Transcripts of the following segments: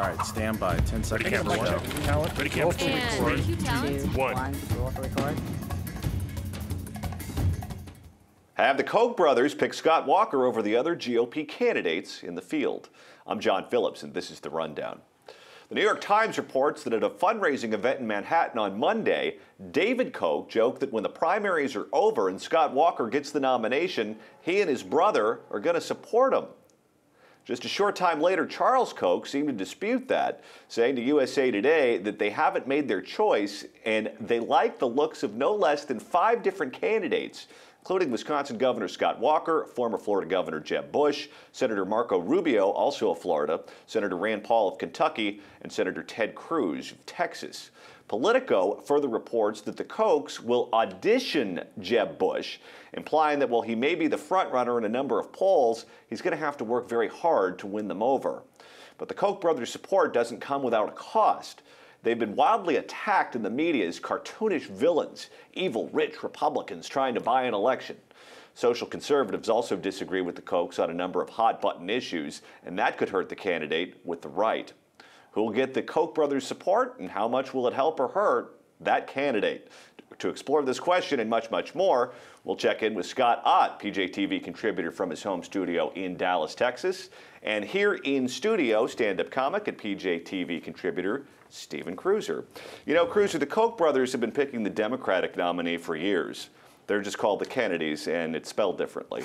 All right, stand by. 10 seconds. Ready, camera, Count. Ready, camera, And record. 2, 1. Roll for record. Have the Koch brothers pick Scott Walker over the other GOP candidates in the field. I'm John Phillips, and this is The Rundown. The New York Times reports that at a fundraising event in Manhattan on Monday, David Koch joked that when the primaries are over and Scott Walker gets the nomination, he and his brother are going to support him. Just a short time later, Charles Koch seemed to dispute that, saying to USA Today that they haven't made their choice and they like the looks of no less than 5 different candidates, including Wisconsin Governor Scott Walker, former Florida Governor Jeb Bush, Senator Marco Rubio, also of Florida, Senator Rand Paul of Kentucky, and Senator Ted Cruz of Texas. Politico further reports that the Kochs will audition Jeb Bush, implying that while he may be the frontrunner in a number of polls, he's going to have to work very hard to win them over. But the Koch brothers' support doesn't come without a cost. They've been wildly attacked in the media as cartoonish villains, evil, rich Republicans trying to buy an election. Social conservatives also disagree with the Kochs on a number of hot-button issues, and that could hurt the candidate with the right. Who will get the Koch brothers' support, and how much will it help or hurt that candidate? To explore this question and much, much more, we'll check in with Scott Ott, PJTV contributor from his home studio in Dallas, Texas. And here in studio, stand-up comic and PJTV contributor Stephen Kruiser. You know, Kruiser, the Koch brothers have been picking the Democratic nominee for years. They're just called the Kennedys, and it's spelled differently.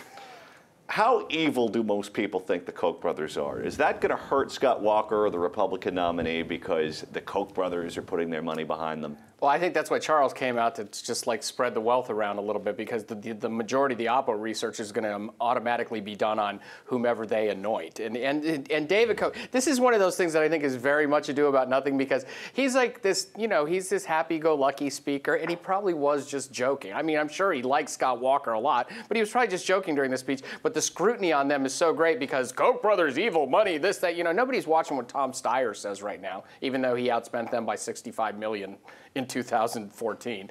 How evil do most people think the Koch brothers are? Is that going to hurt Scott Walker or the Republican nominee because the Koch brothers are putting their money behind them? Well, I think that's why Charles came out to just like spread the wealth around a little bit, because the majority of the Oppo research is going to automatically be done on whomever they anoint. And David Koch, this is one of those things that I think is very much ado about nothing, because he's like this, you know, he's this happy-go-lucky speaker, and he probably was just joking. I mean, I'm sure he likes Scott Walker a lot, but he was probably just joking during the speech. But the scrutiny on them is so great because Koch brothers, evil, money, this, that, you know, nobody's watching what Tom Steyer says right now, even though he outspent them by $65 million in 2014.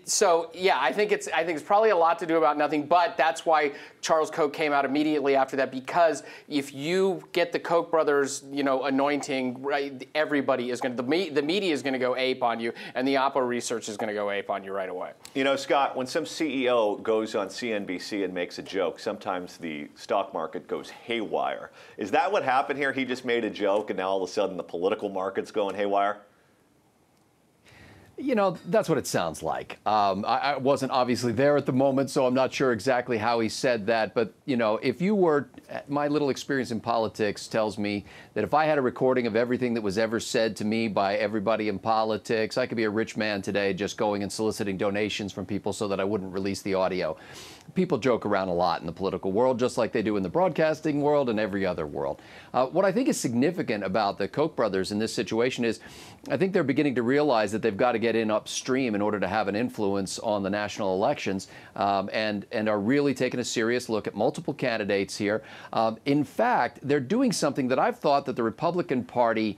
So yeah, I think it's probably a lot to do about nothing, but that's why Charles Koch came out immediately after that, because if you get the Koch brothers, you know, anointing, right, everybody is going to, the media is going to go ape on you, and the Oppo research is going to go ape on you right away. You know, Scott, when some CEO goes on CNBC and makes a joke, sometimes the stock market goes haywire. Is that what happened here? He just made a joke, and now all of a sudden the political market's going haywire? You know, that's what it sounds like. I wasn't obviously there at the moment, so I'm not sure exactly how he said that. But, you know, if you were, my little experience in politics tells me that if I had a recording of everything that was ever said to me by everybody in politics, I could be a rich man today just going and soliciting donations from people so that I wouldn't release the audio. People joke around a lot in the political world, just like they do in the broadcasting world and every other world. What I think is significant about the Koch brothers in this situation is I think they're beginning to realize that they've got to get in upstream in order to have an influence on the national elections, and are really taking a serious look at multiple candidates here. In fact, they're doing something that I've thought that the Republican Party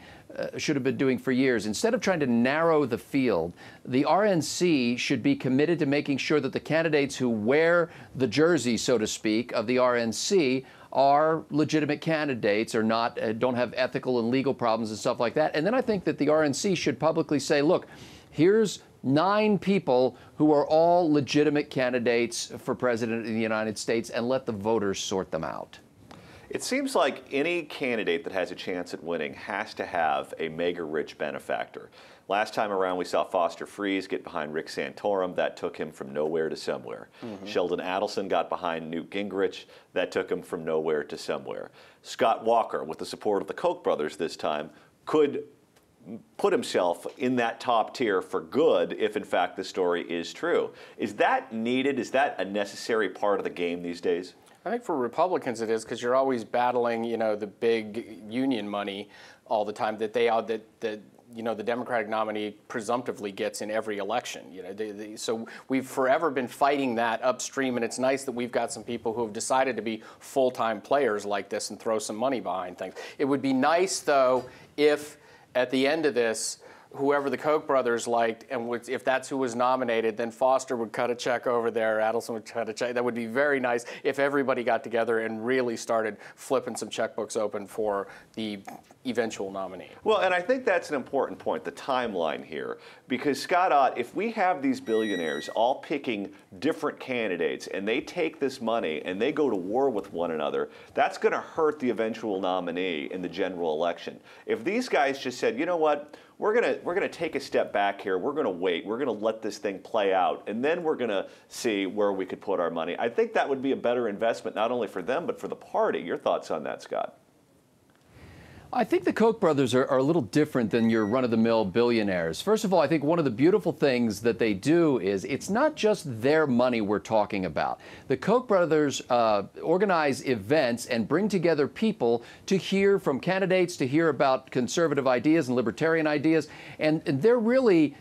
should have been doing for years. Instead of trying to narrow the field, the RNC should be committed to making sure that the candidates who wear the jersey, so to speak, of the RNC are legitimate candidates, or not, don't have ethical and legal problems and stuff like that. And then I think that the RNC should publicly say, look, here's 9 people who are all legitimate candidates for president of the United States, and let the voters sort them out. It seems like any candidate that has a chance at winning has to have a mega-rich benefactor. Last time around, we saw Foster Freeze get behind Rick Santorum. That took him from nowhere to somewhere. Sheldon Adelson got behind Newt Gingrich. That took him from nowhere to somewhere. Scott Walker, with the support of the Koch brothers this time, could put himself in that top tier for good if, in fact, the story is true. Is that needed? Is that a necessary part of the game these days? I think for Republicans it is, because you're always battling, you know, the big union money all the time that they you know, the Democratic nominee presumptively gets in every election. You know, so we've forever been fighting that upstream, and it's nice that we've got some people who have decided to be full-time players like this and throw some money behind things. It would be nice, though, if at the end of this, whoever the Koch brothers liked, and if that's who was nominated, then Foster would cut a check over there, Adelson would cut a check. That would be very nice if everybody got together and really started flipping some checkbooks open for the eventual nominee. Well, and I think that's an important point, the timeline here, because Scott Ott, if we have these billionaires all picking different candidates and they take this money and they go to war with one another, that's going to hurt the eventual nominee in the general election. If these guys just said, you know what, we're gonna take a step back here. We're gonna wait. We're gonna let this thing play out, and then we're gonna see where we could put our money. I think that would be a better investment, not only for them but for the party. Your thoughts on that, Scott? I think the Koch brothers are a little different than your run-of-the-mill billionaires. First of all, I think one of the beautiful things that they do is it's not just their money we're talking about. The Koch brothers organize events and bring together people to hear from candidates, to hear about conservative ideas and libertarian ideas, and they're really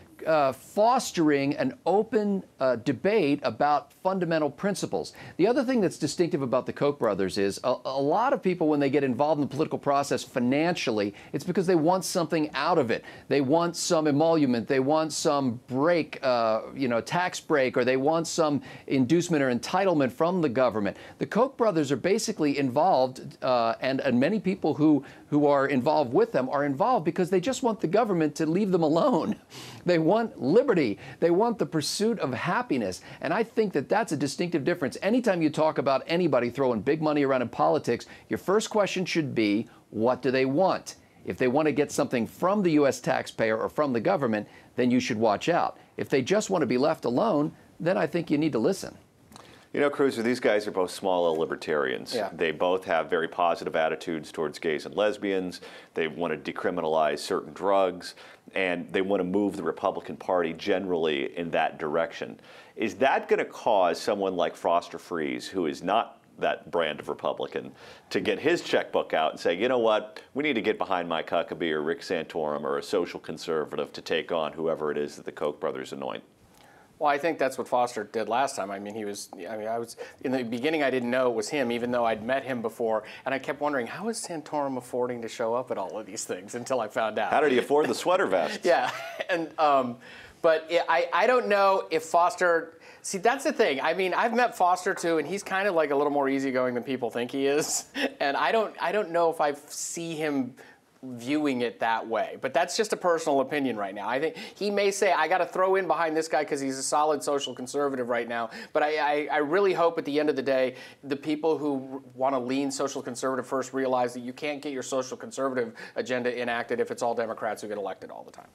fostering an open debate about fundamental principles. The other thing that's distinctive about the Koch brothers is a lot of people, when they get involved in the political process financially, it's because they want something out of it. They want some emolument, they want some break, tax break, or they want some inducement or entitlement from the government. The Koch brothers are basically involved, and many people who are involved with them are involved because they just want the government to leave them alone. They want liberty. They want the pursuit of happiness. And I think that that's a distinctive difference. Anytime you talk about anybody throwing big money around in politics, your first question should be, what do they want? If they want to get something from the U.S. taxpayer or from the government, then you should watch out. If they just want to be left alone, then I think you need to listen. You know, Kruiser, these guys are both small L libertarians. Yeah. They both have very positive attitudes towards gays and lesbians. They want to decriminalize certain drugs, and they want to move the Republican Party generally in that direction. Is that going to cause someone like Foster Friess, who is not that brand of Republican, to get his checkbook out and say, you know what, we need to get behind Mike Huckabee or Rick Santorum or a social conservative to take on whoever it is that the Koch brothers anoint? Well, I think that's what Foster did last time. I was in the beginning, I didn't know it was him, even though I'd met him before, and I kept wondering, how is Santorum affording to show up at all of these things until I found out. How did he afford the sweater vest? Yeah, and I don't know if Foster. See, that's the thing. I mean, I've met Foster too, and he's kind of like a little more easygoing than people think he is, and I don't know if I see him viewing it that way, but that's just a personal opinion right now. I think he may say, I got to throw in behind this guy because he's a solid social conservative right now, but I really hope at the end of the day the people who want to lean social conservative first realize that you can't get your social conservative agenda enacted if it's all Democrats who get elected all the time.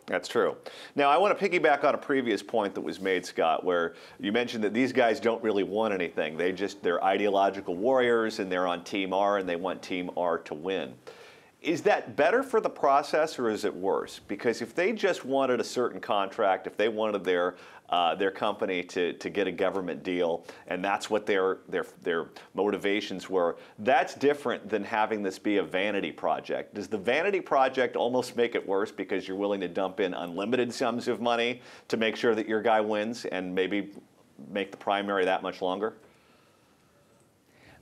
That's true. Now, I want to piggyback on a previous point that was made, Scott, where you mentioned that these guys don't really want anything. They're ideological warriors, and they're on Team R, and they want Team R to win. Is that better for the process, or is it worse? Because if they just wanted a certain contract, if they wanted their company to get a government deal, and that's what their motivations were, that's different than having this be a vanity project. Does the vanity project almost make it worse because you're willing to dump in unlimited sums of money to make sure that your guy wins and maybe make the primary that much longer?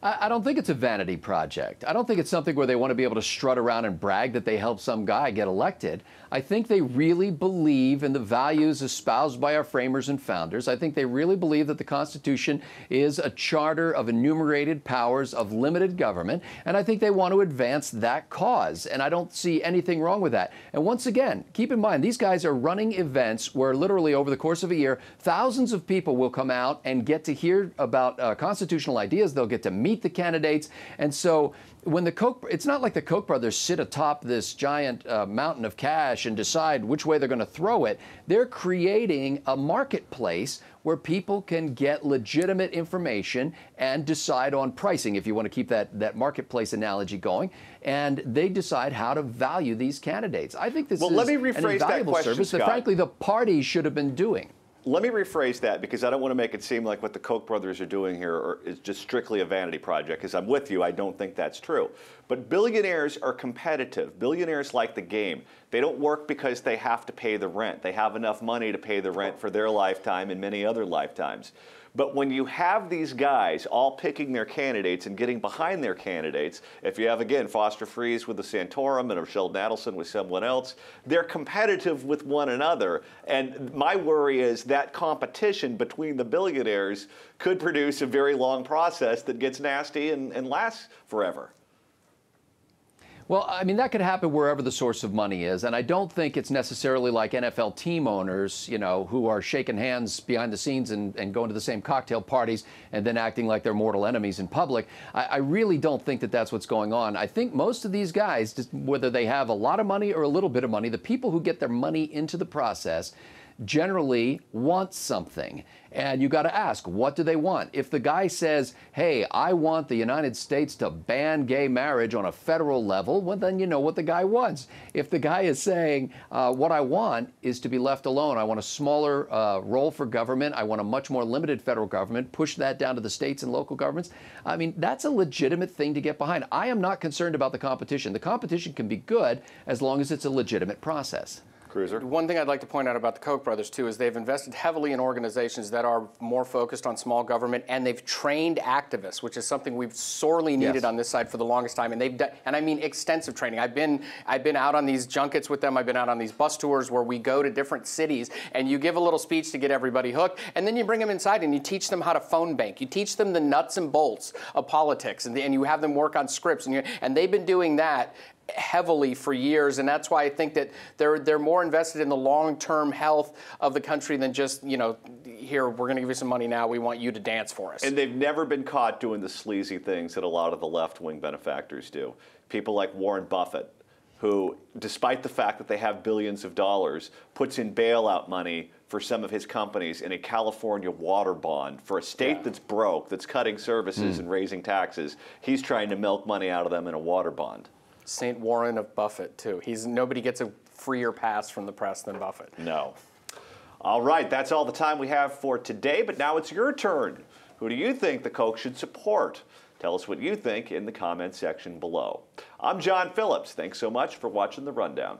I don't think it's a vanity project. I don't think it's something where they want to be able to strut around and brag that they helped some guy get elected. I think they really believe in the values espoused by our framers and founders. I think they really believe that the Constitution is a charter of enumerated powers of limited government, and I think they want to advance that cause, and I don't see anything wrong with that. And once again, keep in mind, these guys are running events where literally over the course of a year, thousands of people will come out and get to hear about constitutional ideas. They'll get to meet the candidates. And so when it's not like the Koch brothers sit atop this giant mountain of cash and decide which way they're going to throw it. They're creating a marketplace where people can get legitimate information and decide on pricing, if you want to keep that marketplace analogy going, and they decide how to value these candidates. I think this is let me an rephrase that invaluable question, service that, Scott. frankly, the party should have been doing. Let me rephrase that, because I don't want to make it seem like what the Koch brothers are doing here is just strictly a vanity project, because I'm with you, I don't think that's true. But billionaires are competitive. Billionaires like the game. They don't work because they have to pay the rent. They have enough money to pay the rent for their lifetime and many other lifetimes. But when you have these guys all picking their candidates and getting behind their candidates, if you have, again, Foster Friess with the Santorum and Rochelle Nadelson with someone else, they're competitive with one another. And my worry is that competition between the billionaires could produce a very long process that gets nasty and lasts forever. Well, I mean, that could happen wherever the source of money is. And I don't think it's necessarily like NFL team owners, you know, who are shaking hands behind the scenes and going to the same cocktail parties and then acting like they're mortal enemies in public. I really don't think that that's what's going on. I think most of these guys, just whether they have a lot of money or a little bit of money, the people who get their money into the process generally want something. And you got to ask, what do they want? If the guy says, hey, I want the United States to ban gay marriage on a federal level, well, then you know what the guy wants. If the guy is saying, what I want is to be left alone, I want a smaller role for government, I want a much more limited federal government, push that down to the states and local governments, I mean, that's a legitimate thing to get behind. I am not concerned about the competition. The competition can be good as long as it's a legitimate process. Kruiser? One thing I'd like to point out about the Koch brothers, too, is they've invested heavily in organizations that are more focused on small government, and they've trained activists, which is something we've sorely needed on this side for the longest time. And they've done, and I mean extensive training. I've been out on these junkets with them. I've been out on these bus tours where we go to different cities, and you give a little speech to get everybody hooked, and then you bring them inside and you teach them how to phone bank. You teach them the nuts and bolts of politics, and you have them work on scripts, and they've been doing that heavily for years, and that's why I think that they're more invested in the long-term health of the country than just, you know, here, we're going to give you some money now, we want you to dance for us. And they've never been caught doing the sleazy things that a lot of the left-wing benefactors do. People like Warren Buffett, who, despite the fact that they have billions of dollars, puts in bailout money for some of his companies in a California water bond for a state that's broke, that's cutting services and raising taxes. He's trying to milk money out of them in a water bond. St. Warren of Buffett, too. Nobody gets a freer pass from the press than Buffett. No. All right, that's all the time we have for today, but now it's your turn. Who do you think the Koch should support? Tell us what you think in the comments section below. I'm John Phillips. Thanks so much for watching The Rundown.